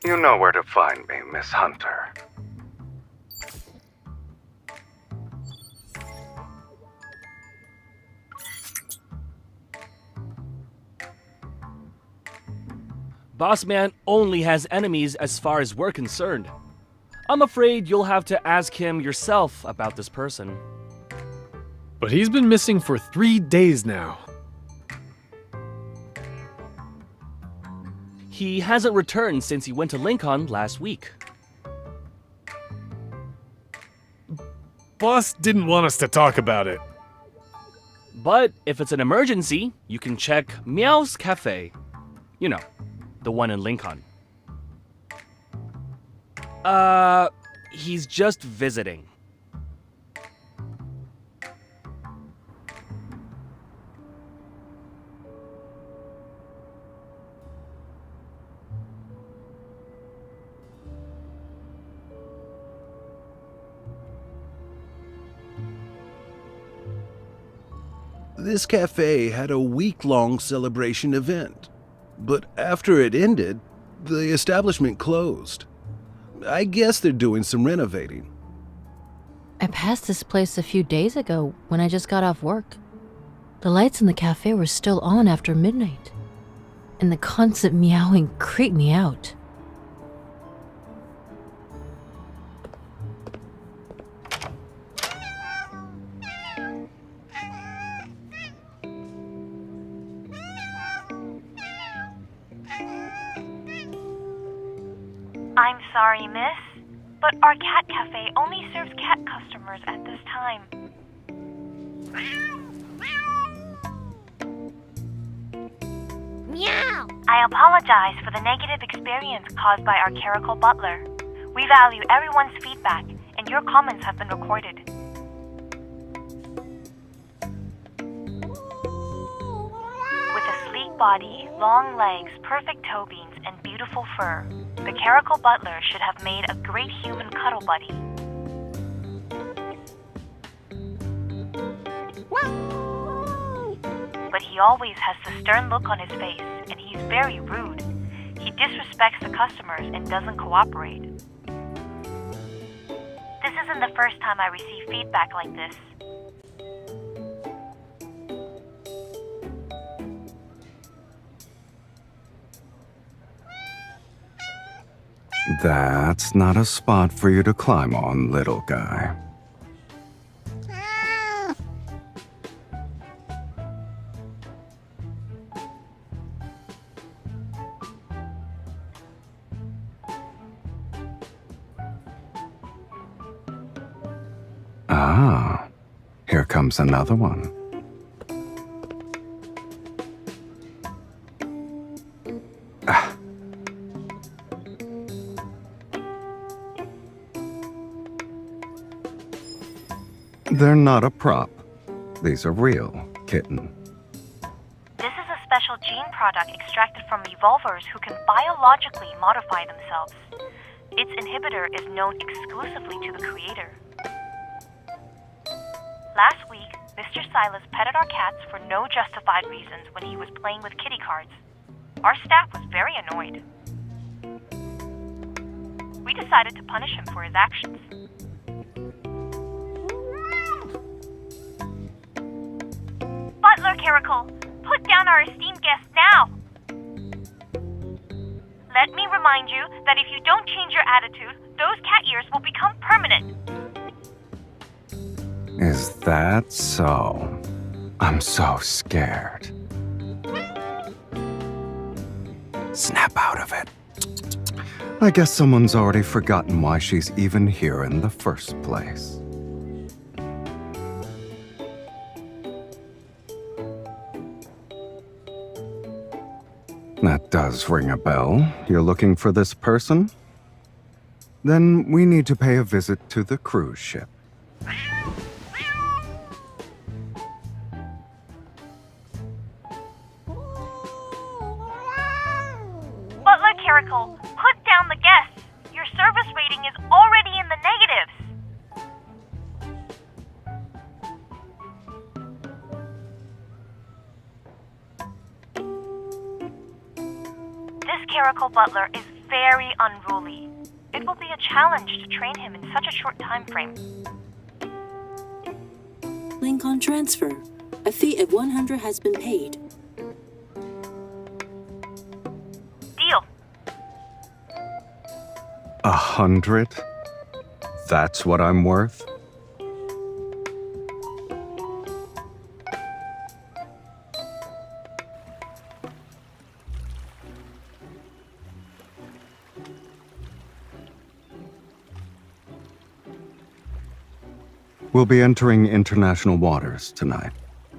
You know where to find me, Miss Hunter. Boss Man only has enemies as far as we're concerned. I'm afraid you'll have to ask him yourself about this person. But he's been missing for 3 days now. He hasn't returned since he went to Lincoln last week. Boss didn't want us to talk about it. But if it's an emergency, you can check Meow's Cafe. You know, the one in Lincoln. He's just visiting. This cafe had a week-long celebration event, but after it ended, the establishment closed. I guess they're doing some renovating. I passed this place a few days ago when I just got off work. The lights in the cafe were still on after midnight, and the constant meowing creeped me out. I'm sorry, miss, but our cat cafe only serves cat customers at this time. Meow! I apologize for the negative experience caused by our clerical butler. We value everyone's feedback, and your comments have been recorded. With a sleek body, long legs, perfect toe beams, and beautiful fur, the clerical butler should have made a great human cuddle buddy. But he always has the stern look on his face, and he's very rude. He disrespects the customers and doesn't cooperate. This isn't the first time I receive feedback like this. That's not a spot for you to climb on, little guy. Ah, here comes another one. They're not a prop. These are real, kitten. This is a special gene product extracted from evolvers who can biologically modify themselves. Its inhibitor is known exclusively to the creator. Last week, Mr. Sylus petted our cats for no justified reasons when he was playing with kitty cards. Our staff was very annoyed. We decided to punish him for his actions. Butler Caracal, put down our esteemed guest now! Let me remind you that if you don't change your attitude, those cat ears will become permanent. Is that so? I'm so scared. Snap out of it. I guess someone's already forgotten why she's even here in the first place. That does ring a bell. You're looking for this person? Then we need to pay a visit to the cruise ship. Butler Caracal, put down the guests. Your service rating is already in the negatives. This Caracal butler is very unruly. It will be a challenge to train him in such a short time frame. Link on transfer. A fee of 100 has been paid. Deal. 100? That's what I'm worth? We'll be entering international waters tonight.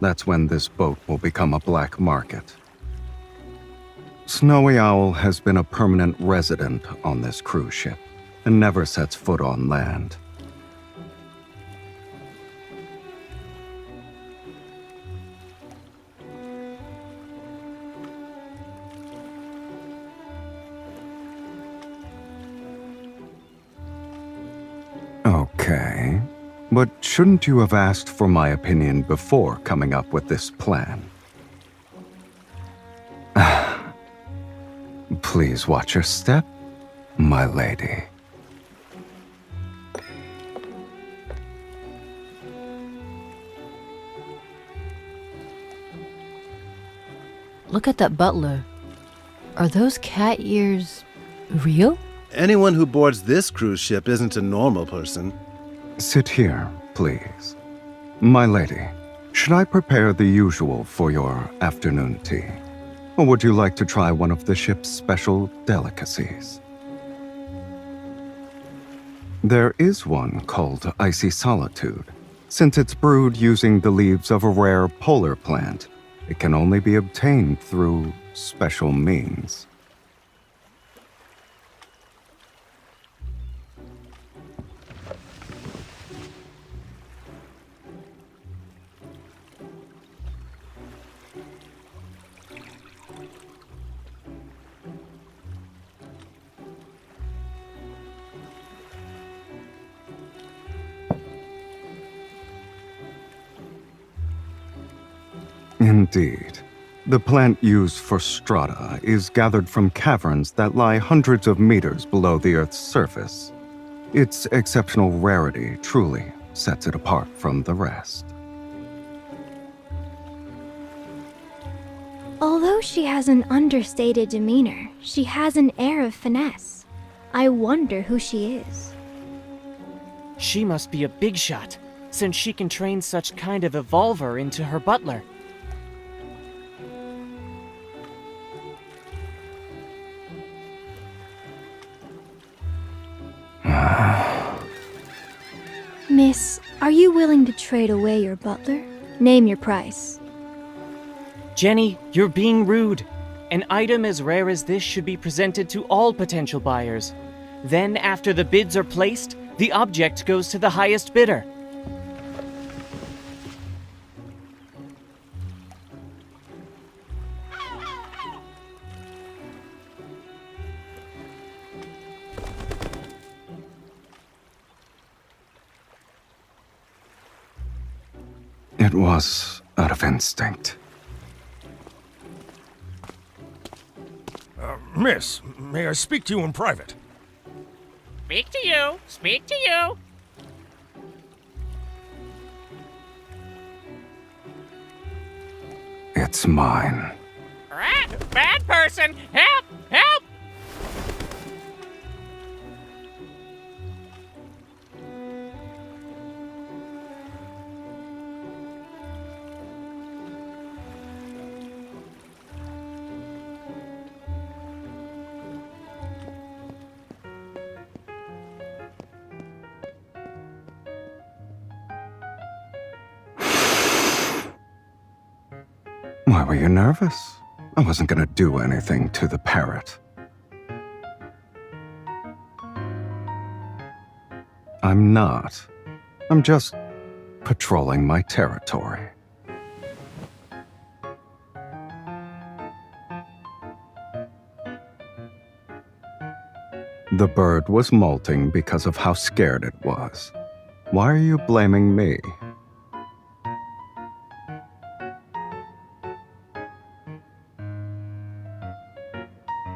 That's when this boat will become a black market. Snowy Owl has been a permanent resident on this cruise ship and never sets foot on land. Okay. But shouldn't you have asked for my opinion before coming up with this plan? Please watch your step, my lady. Look at that butler. Are those cat ears real? Anyone who boards this cruise ship isn't a normal person. Sit here, please. My lady, should I prepare the usual for your afternoon tea? Or would you like to try one of the ship's special delicacies? There is one called Icy Solitude. Since it's brewed using the leaves of a rare polar plant, it can only be obtained through special means. Indeed. The plant used for strata is gathered from caverns that lie hundreds of meters below the Earth's surface. Its exceptional rarity truly sets it apart from the rest. Although she has an understated demeanor, she has an air of finesse. I wonder who she is. She must be a big shot, since she can train such kind of evolver into her butler. Miss, are you willing to trade away your butler? Name your price. Jenny, you're being rude. An item as rare as this should be presented to all potential buyers. Then, after the bids are placed, the object goes to the highest bidder. It was out of instinct. Miss, may I speak to you in private? Speak to you! Speak to you! It's mine. Rat! Bad person! Help! Help! Why were you nervous? I wasn't gonna do anything to the parrot. I'm not. I'm just patrolling my territory. The bird was molting because of how scared it was. Why are you blaming me?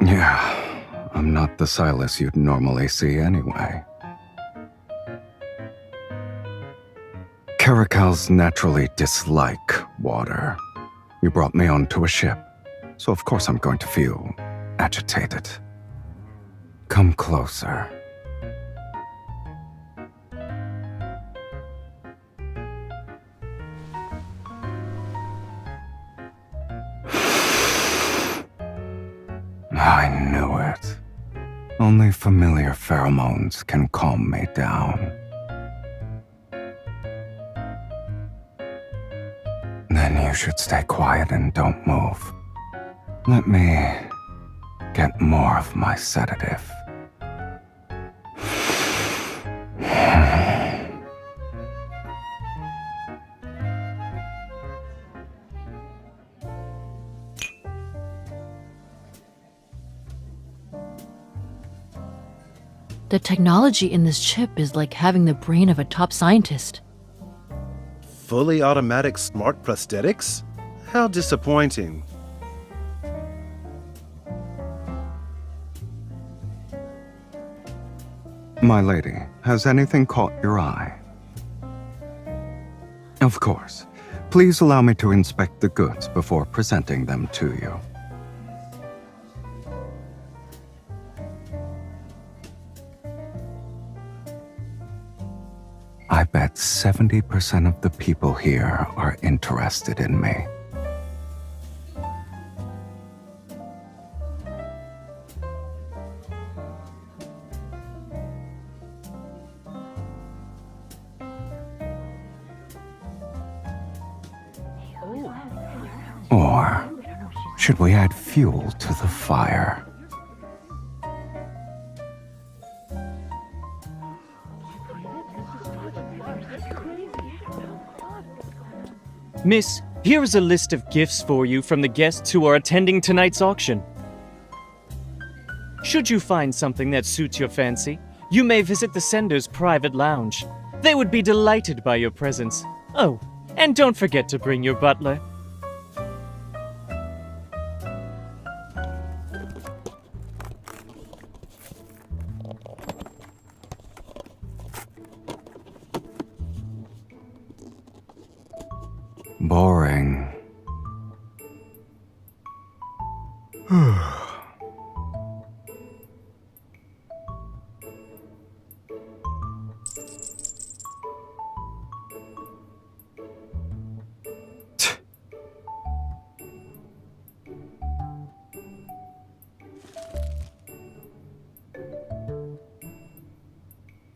Yeah, I'm not the Sylus you'd normally see anyway. Caracals naturally dislike water. You brought me onto a ship, so of course I'm going to feel agitated. Come closer. I knew it. Only familiar pheromones can calm me down. Then you should stay quiet and don't move. Let me get more of my sedative. The technology in this chip is like having the brain of a top scientist. Fully automatic smart prosthetics? How disappointing. My lady, has anything caught your eye? Of course. Please allow me to inspect the goods before presenting them to you. I bet 70% of the people here are interested in me. Or should we add fuel to the fire? Miss, here is a list of gifts for you from the guests who are attending tonight's auction. Should you find something that suits your fancy, you may visit the sender's private lounge. They would be delighted by your presence. Oh, and don't forget to bring your butler. Boring.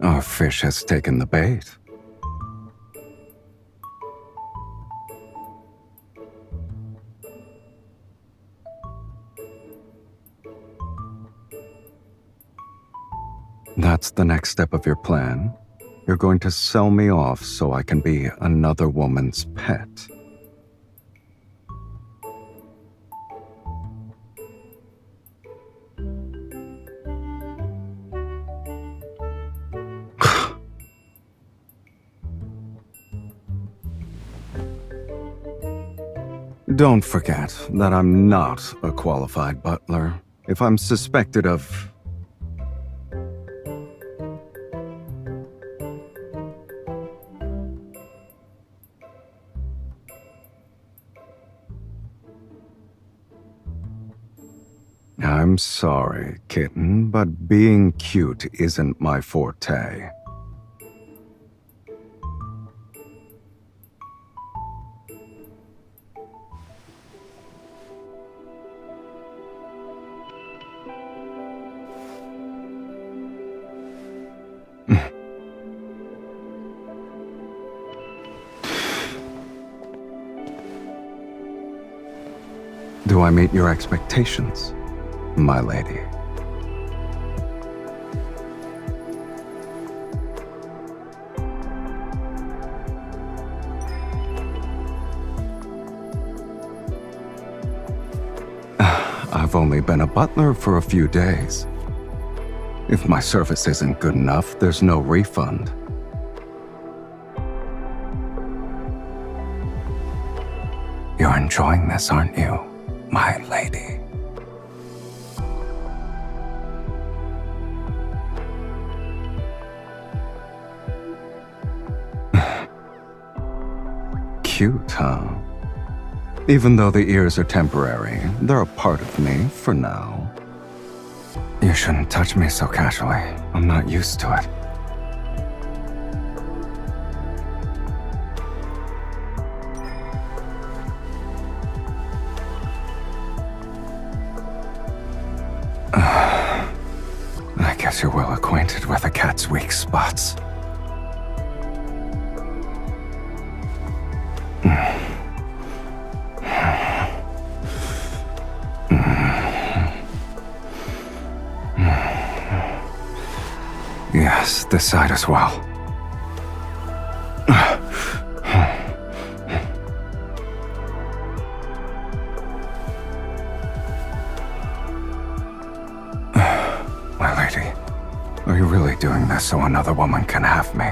Our fish has taken the bait. That's the next step of your plan? You're going to sell me off so I can be another woman's pet. Don't forget that I'm not a qualified butler. If I'm suspected of... I'm sorry, kitten, but being cute isn't my forte. Do I meet your expectations, my lady? I've only been a butler for a few days. If my service isn't good enough, there's no refund. You're enjoying this, aren't you, my lady? cute, huh? Even though the ears are temporary, they're a part of me for now. You shouldn't touch me so casually. I'm not used to it. I guess you're well acquainted with a cat's weak spots. Yes, this side as well. My lady, are you really doing this so another woman can have me?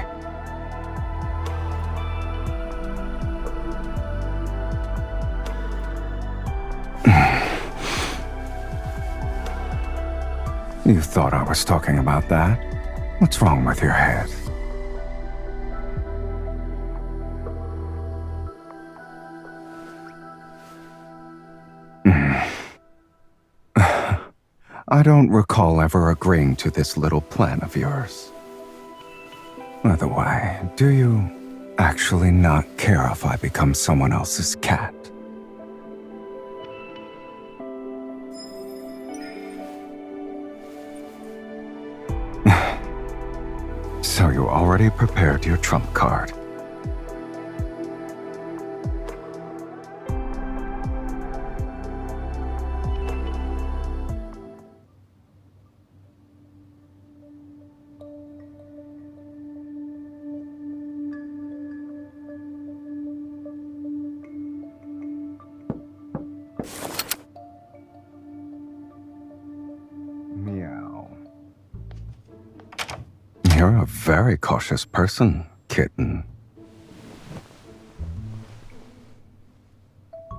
You thought I was talking about that? What's wrong with your head? I don't recall ever agreeing to this little plan of yours. By the way, do you actually not care if I become someone else's cat? So you already prepared your trump card. Meow. You're a very cautious person, kitten.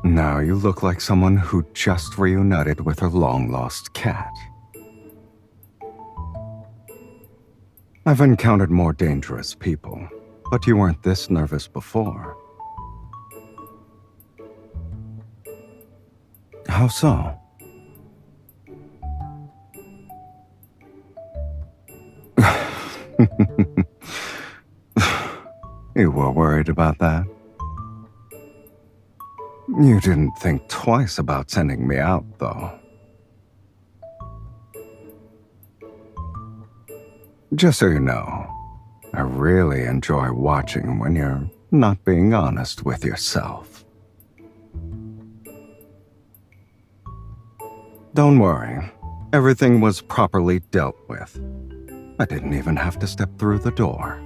Now you look like someone who just reunited with her long-lost cat. I've encountered more dangerous people, but you weren't this nervous before. How so? You were worried about that? You didn't think twice about sending me out, though. Just so you know, I really enjoy watching when you're not being honest with yourself. Don't worry, everything was properly dealt with. I didn't even have to step through the door.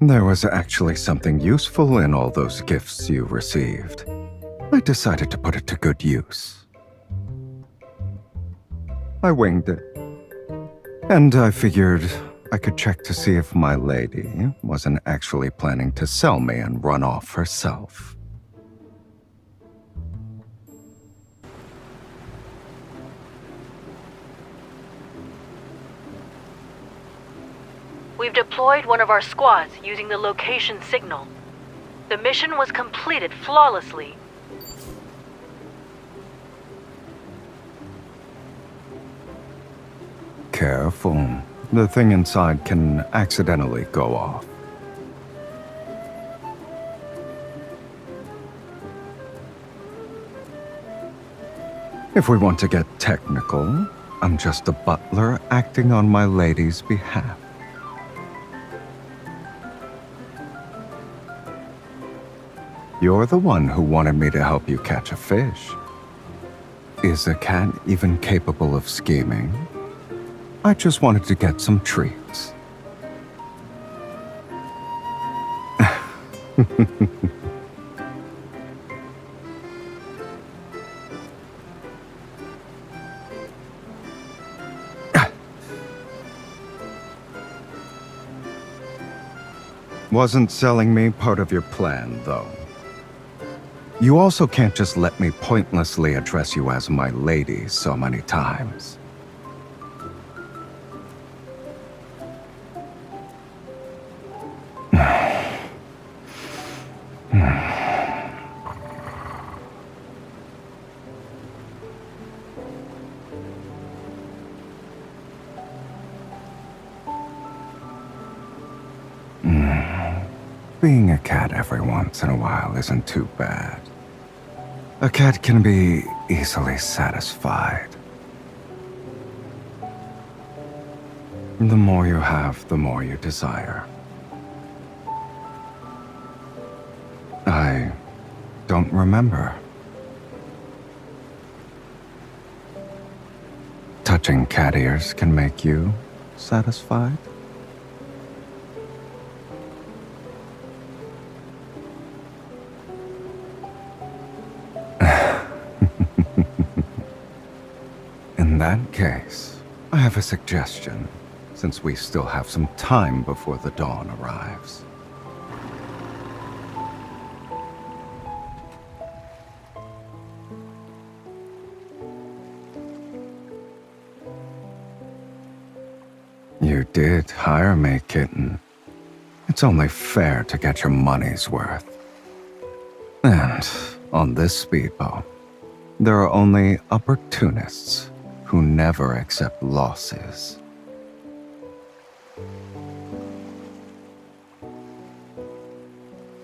There was actually something useful in all those gifts you received. I decided to put it to good use. I winged it. And I figured I could check to see if my lady wasn't actually planning to sell me and run off herself. We've deployed one of our squads using the location signal. The mission was completed flawlessly. Careful. The thing inside can accidentally go off. If we want to get technical, I'm just a butler acting on my lady's behalf. You're the one who wanted me to help you catch a fish. Is a cat even capable of scheming? I just wanted to get some treats. Wasn't selling me part of your plan, though. You also can't just let me pointlessly address you as my lady so many times. Being a cat every once in a while isn't too bad. A cat can be easily satisfied. The more you have, the more you desire. I don't remember. Touching cat ears can make you satisfied? In that case, I have a suggestion, since we still have some time before the dawn arrives. You did hire me, kitten. It's only fair to get your money's worth. And on this speedboat, there are only opportunists who never accept losses.